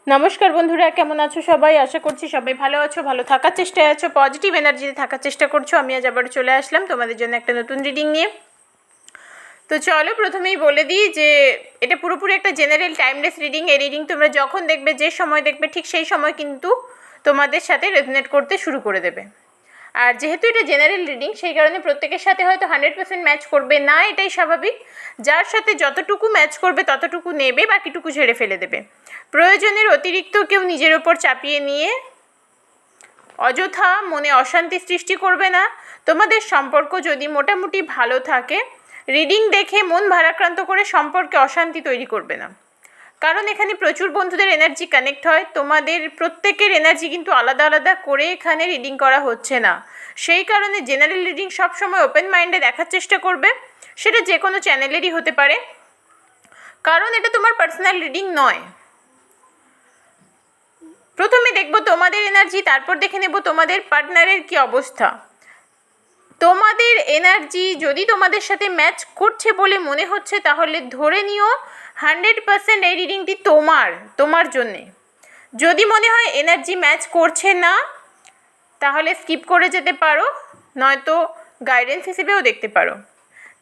নমস্কার বন্ধুরা, কেমন আছো সবাই? আশা করছি সবাই ভালো আছো, ভালো থাকার চেষ্টায় আছো, পজিটিভ এনার্জিতে থাকার চেষ্টা করছো। আমি আজ আবার চলে আসলাম তোমাদের জন্য একটা নতুন রিডিং নিয়ে। তো চলো প্রথমেই বলে দিই যে এটা পুরোপুরি একটা জেনারেল টাইমলেস রিডিং। এই রিডিং তোমরা যখন দেখবে, যে সময় দেখবে, ঠিক সেই সময় কিন্তু তোমাদের সাথে রেজোনেট করতে শুরু করে দেবে। আর যেহেতু এটা জেনারেল রিডিং, সেই কারণে প্রত্যেকের সাথে হয়তো 100% ম্যাচ করবে না, এটাই স্বাভাবিক। যার সাথে যতটুকু ম্যাচ করবে ততটুকু নেবে, বাকিটুকু ঝেড়ে ফেলে দেবে। প্রয়োজনের অতিরিক্ত কেউ নিজের ওপর চাপিয়ে নিয়ে অযথা মনে অশান্তি সৃষ্টি করবে না। তোমাদের সম্পর্ক যদি মোটামুটি ভালো থাকে, রিডিং দেখে মন ভারাক্রান্ত করে সম্পর্কে অশান্তি তৈরি করবে না। কারণ এখানে প্রচুর বন্ধুদের এনার্জি কানেক্ট হয়। তোমাদের প্রত্যেকের এনার্জি কিন্তু আলাদা আলাদা করে এখানে রিডিং করা হচ্ছে না। সেই কারণে জেনারেল রিডিং সবসময় ওপেন মাইন্ডে দেখার চেষ্টা করবে। সেটা যে কোনো চ্যানেলেরই হতে পারে, কারণ এটা তোমার পার্সোনাল রিডিং নয়। প্রথমে দেখবো তোমাদের এনার্জি, তারপর দেখে নেব তোমাদের পার্টনারের কি অবস্থা। তোমাদের এনার্জি যদি তোমাদের সাথে ম্যাচ করছে বলে মনে হচ্ছে, তাহলে ধরে নিও 100% এই রিডিংটি তোমার জন্যে। যদি মনে হয় এনার্জি ম্যাচ করছে না, তাহলে স্কিপ করে যেতে পারো, নয়তো গাইডেন্স হিসেবেও দেখতে পারো।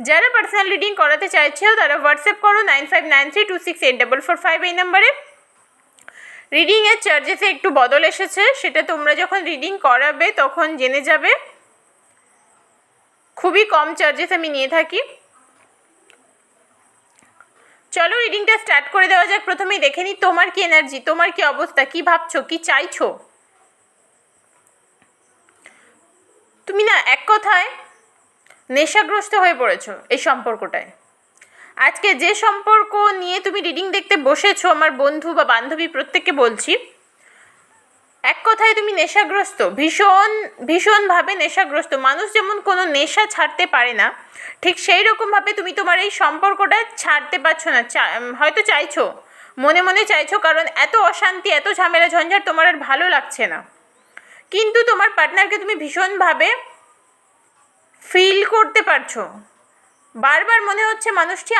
যারা পার্সোনাল রিডিং করাতে চাইছেও তারা হোয়াটসঅ্যাপ করো 9593268445 এই নাম্বারে। রিডিংয়ের চার্জেসে একটু বদল এসেছে, সেটা তোমরা যখন রিডিং করাবে তখন জেনে যাবে। খুবই কম চার্জেস আমি নিয়ে থাকি। চলো রিডিংটা স্টার্ট করে দেওয়া যাক। প্রথমেই দেখে নিই তোমার কি এনার্জি, তোমার কি অবস্থা, কি ভাবছো, কি চাইছো। তুমি না এক কথায় নেশাগ্রস্ত হয়ে পড়েছো এই সম্পর্কটায়। আজকে যে সম্পর্ক নিয়ে তুমি রিডিং দেখতে বসেছো, আমার বন্ধু বা বান্ধবী প্রত্যেককে বলছি, এক কথায় তুমি নেশাগ্রস্ত, ভীষণভাবে নেশাগ্রস্ত। মানুষ যেমন কোনো নেশা ছাড়তে পারে না, ঠিক সেই রকমভাবে তুমি তোমার এই সম্পর্কটা ছাড়তে পারছো না। হয়তো চাইছো, মনে মনে চাইছো, কারণ এত অশান্তি, এত ঝামেলা ঝঞ্ঝাট তোমার আর ভালো লাগছে না। কিন্তু তোমার পার্টনারকে তুমি ভীষণভাবে ফিল করতে পারছো। বারবার মনে হচ্ছে মানুষটি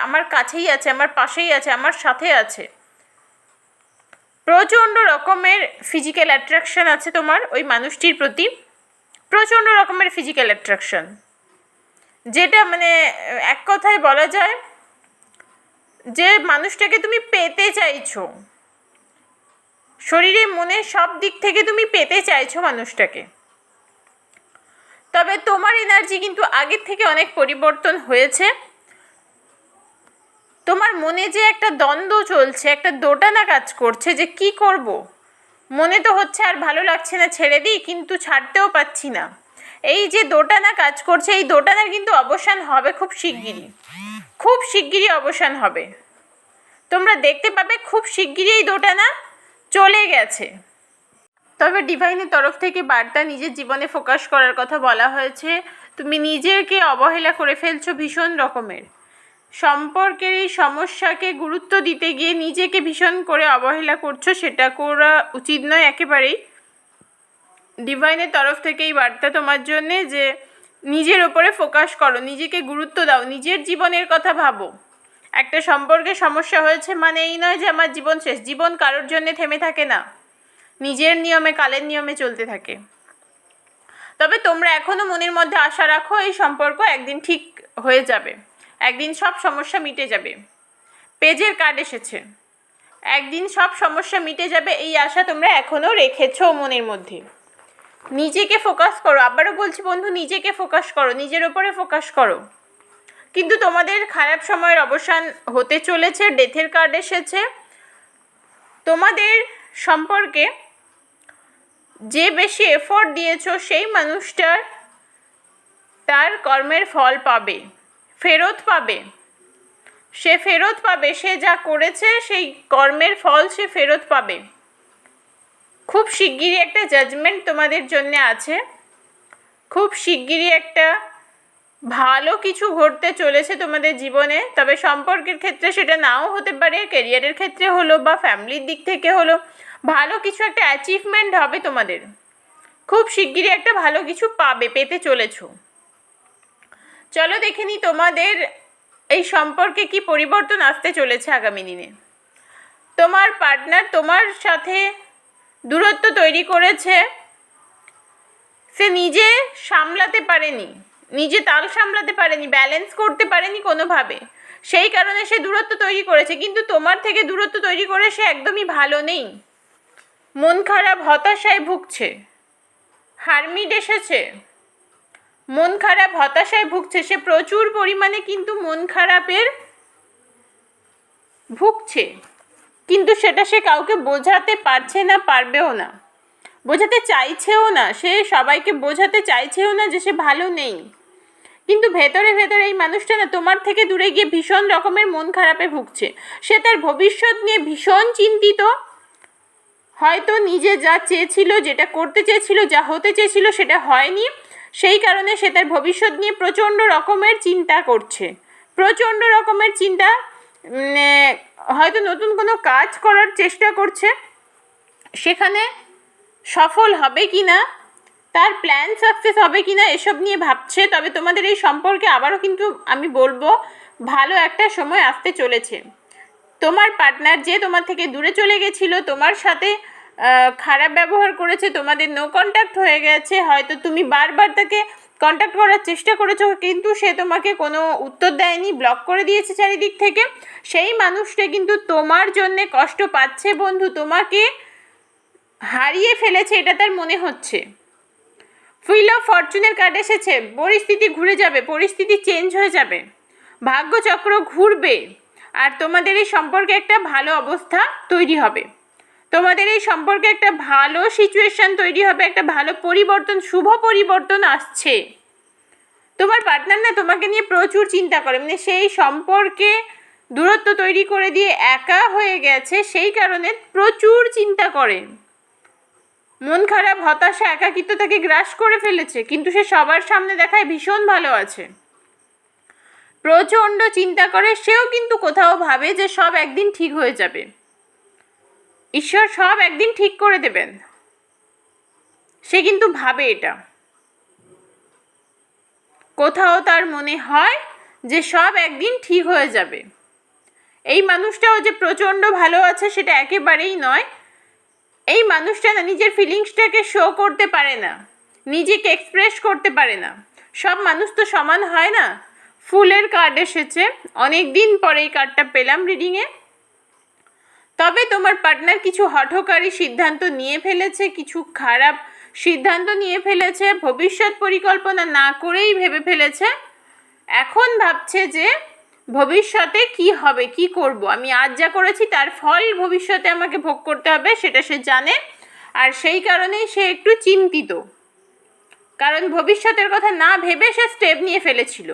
আমার কাছেই আছে, আমার পাশেই আছে, আমার সাথে আছে। প্রচণ্ড রকমের ফিজিক্যাল অ্যাট্রাকশন আছে তোমার ওই মানুষটির প্রতি, প্রচণ্ড রকমের ফিজিক্যাল অ্যাট্রাকশন, যেটা মানে এক কথায় বলা যায় যে মানুষটাকে তুমি পেতে চাইছো, শরীরে মনে সব দিক থেকে তুমি পেতে চাইছো মানুষটাকে। তবে তোমার এনার্জি কিন্তু আগের থেকে অনেক পরিবর্তন হয়েছে। তোমার মনে যে একটা দ্বন্দ্ব চলছে, একটা দোটানা কাজ করছে যে কি করব, মনে তো হচ্ছে আর ভালো লাগছে না, ছেড়ে দিই, কিন্তু ছাড়তেও পাচ্ছি না। এই যে দোটানা কাজ করছে, এই দোটানার কিন্তু অবসান হবে খুব শিগগিরই অবসান হবে। তোমরা দেখতে পাবে খুব শিগগিরই এই দোটানা চলে গেছে। তবে ডিভাইনের তরফ থেকে বার্তা, নিজের জীবনে ফোকাস করার কথা বলা হয়েছে। তুমি নিজেকে অবহেলা করে ফেলছো ভীষণ রকমের। সম্পর্কের এই সমস্যাকে গুরুত্ব দিতে গিয়ে নিজেকে ভীষণ করে অবহেলা করছো, সেটা করা উচিত নয় একেবারেই। ডিভাইনের তরফ থেকে এই বার্তা তোমার জন্যে যে নিজের ওপরে ফোকাস করো, নিজেকে গুরুত্ব দাও, নিজের জীবনের কথা ভাবো। একটা সম্পর্কে সমস্যা হয়েছে মানে এই নয় যে আমার জীবন শেষ। জীবন কারোর জন্যে থেমে থাকে না, নিজের নিয়মে, কালের নিয়মে চলতে থাকে। তবে তোমরা এখনও মনের মধ্যে আশা রাখো এই সম্পর্ক একদিন ঠিক হয়ে যাবে, একদিন সব সমস্যা মিটে যাবে। পেজের কার্ড এসেছে, একদিন সব সমস্যা মিটে যাবে, এই আশা তোমরা এখনও রেখেছো মনের মধ্যে। নিজেকে ফোকাস করো, আবারও বলছি বন্ধু, নিজেকে ফোকাস করো, নিজের ওপরে ফোকাস করো। কিন্তু তোমাদের খারাপ সময়ের অবসান হতে চলেছে। ডেথের কার্ড এসেছে। তোমাদের সম্পর্কে যে বেশি এফোর্ট দিয়েছো সেই মানুষটার তার কর্মের ফল পাবে, ফেরত পাবে। সে ফেরত পাবে, সে যা করেছে সেই কর্মের ফল সে ফেরত পাবে। খুব শিগগিরই একটা জাজমেন্ট তোমাদের জন্য আছে, খুব শিগগিরই একটা ভালো কিছু ঘটতে চলেছে তোমাদের জীবনে। তবে সম্পর্কের ক্ষেত্রে সেটা নাও হতে পারে, ক্যারিয়ারের ক্ষেত্রে হলো বা ফ্যামিলির দিক থেকে হলো, ভালো কিছু একটা অ্যাচিভমেন্ট হবে তোমাদের। খুব শিগগিরই একটা ভালো কিছু পেতে চলেছো। চলো দেখে নিই তোমাদের এই সম্পর্কে কি পরিবর্তন আসতে চলেছে আগামী দিনে। তোমার পার্টনার তোমার সাথে দূরত্ব তৈরি করেছে, সে নিজে সামলাতে পারেনি, নিজে তাল সামলাতে পারেনি, ব্যালেন্স করতে পারেনি কোনোভাবে, সেই কারণে সে দূরত্ব তৈরি করেছে। কিন্তু তোমার থেকে দূরত্ব তৈরি করে সে একদমই ভালো নেই, মন খারাপ, হতাশায় ভুগছে। হারমিট এসেছে, মন খারাপ, হতাশায় ভুগছে, সে প্রচুর পরিমাণে কিন্তু মন খারাপের ভুগছে, কিন্তু সেটা সে কাউকে বোঝাতে পারছে না, পারবেও না, বোঝাতে চাইছেও না, সে সবাইকে বোঝাতে চাইছেও না যে সে ভালো নেই। কিন্তু ভেতরে ভেতরে এই মানুষটা না তোমার থেকে দূরে গিয়ে ভীষণ রকমের মন খারাপে ভুগছে। সে তার ভবিষ্যৎ নিয়ে ভীষণ চিন্তিত। হয়তো নিজে যা চেয়েছিল, যেটা করতে চেয়েছিল, যা হতে চেয়েছিল সেটা হয়নি, সেই কারণে সে তার ভবিষ্যৎ নিয়ে প্রচণ্ড রকমের চিন্তা করছে, প্রচণ্ড রকমের চিন্তা। হয়তো নতুন কোনো কাজ করার চেষ্টা করছে, সেখানে সফল হবে কি না, তার প্ল্যান সাকসেস হবে কি না, এসব নিয়ে ভাবছে। তবে তোমাদের এই সম্পর্কে আবারও কিন্তু আমি বলবো, ভালো একটা সময় আসতে চলেছে। তোমার পার্টনার যে তোমার থেকে দূরে চলে গেছিলো, তোমার সাথে খারাপ ব্যবহার করেছে, তোমাদের নো কন্ট্যাক্ট হয়ে গেছে, হয়তো তুমি বারবার তাকে কন্ট্যাক্ট করার চেষ্টা করেছো কিন্তু সে তোমাকে কোনো উত্তর দেয়নি, ব্লক করে দিয়েছে চারিদিক থেকে। সেই মানুষটা কিন্তু তোমার জন্যে কষ্ট পাচ্ছে বন্ধু, তোমাকে হারিয়ে ফেলেছে, এটা তার মনে হচ্ছে। হুইল অফ ফরচুনের কার্ড এসেছে, পরিস্থিতি ঘুরে যাবে, পরিস্থিতি চেঞ্জ হয়ে যাবে, ভাগ্যচক্র ঘুরবে, আর তোমাদের এই সম্পর্কে একটা ভালো অবস্থা তৈরি হবে, তোমাদের এই সম্পর্কে একটা ভালো সিচুয়েশন তৈরি হবে, একটা ভালো পরিবর্তন, শুভ পরিবর্তন আসছে। তোমার পার্টনার না তোমাকে নিয়ে প্রচুর চিন্তা করে, মানে সেই সম্পর্কে দূরত্ব তৈরি করে দিয়ে একা হয়ে গেছে, সেই কারণে প্রচুর চিন্তা করে, মন খারাপ, হতাশা, একাকিত্ব তাকে গ্রাস করে ফেলেছে। কিন্তু সে সবার সামনে দেখায় ভীষণ ভালো আছে, প্রচণ্ড চিন্তা করে। সেও কিন্তু কোথাও ভাবে যে সব একদিন ঠিক হয়ে যাবে, ঈশ্বর সব একদিন ঠিক করে দেবেন, সে কিন্তু ভাবে এটা, কোথাও তার মনে হয় যে সব একদিন ঠিক হয়ে যাবে। এই মানুষটাও যে প্রচণ্ড ভালো আছে সেটা একেবারেই নয়। এই মানুষটা না নিজের ফিলিংসটাকে শো করতে পারে না, নিজেকে এক্সপ্রেস করতে পারে না। সব মানুষ তো সমান হয় না। ফুলের কার্ড এসেছে, অনেক দিন পরে এই কার্ডটা পেলাম রিডিংয়ে। তবে তোমার পার্টনার কিছু হঠকারী সিদ্ধান্ত নিয়ে ফেলেছে, কিছু খারাপ সিদ্ধান্ত নিয়ে ফেলেছে, ভবিষ্যৎ পরিকল্পনা না করেই ভেবে ফেলেছে। এখন ভাবছে যে ভবিষ্যতে কি হবে, কি করব, আমি আজ যা করেছি তার ফল ভবিষ্যতে আমাকে ভোগ করতে হবে, সেটা সে জানে। আর সেই কারণেই সে একটু চিন্তিত, কারণ ভবিষ্যতের কথা না ভেবে সে স্টেপ নিয়ে ফেলেছিল।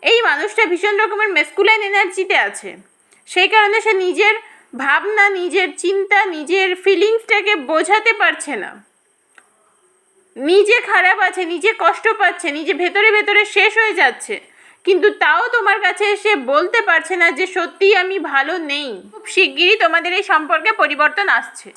এই মানুষটা ভীষণ রকমের মেসকুলাইন এনার্জিতে আছে, সেই কারণে সে নিজের ভাবনা, নিজের চিন্তা, নিজের ফিলিংসটাকে বোঝাতে পারছে না, নিজে খারাপ আছে, নিজে কষ্ট পাচ্ছে, নিজে ভেতরে ভেতরে শেষ হয়ে যাচ্ছে, কিন্তু তাও তোমার কাছে এসে বলতে পারছে না যে সত্যিই আমি ভালো নেই। খুব শিগগিরই তোমাদের এই সম্পর্কে পরিবর্তন আসছে।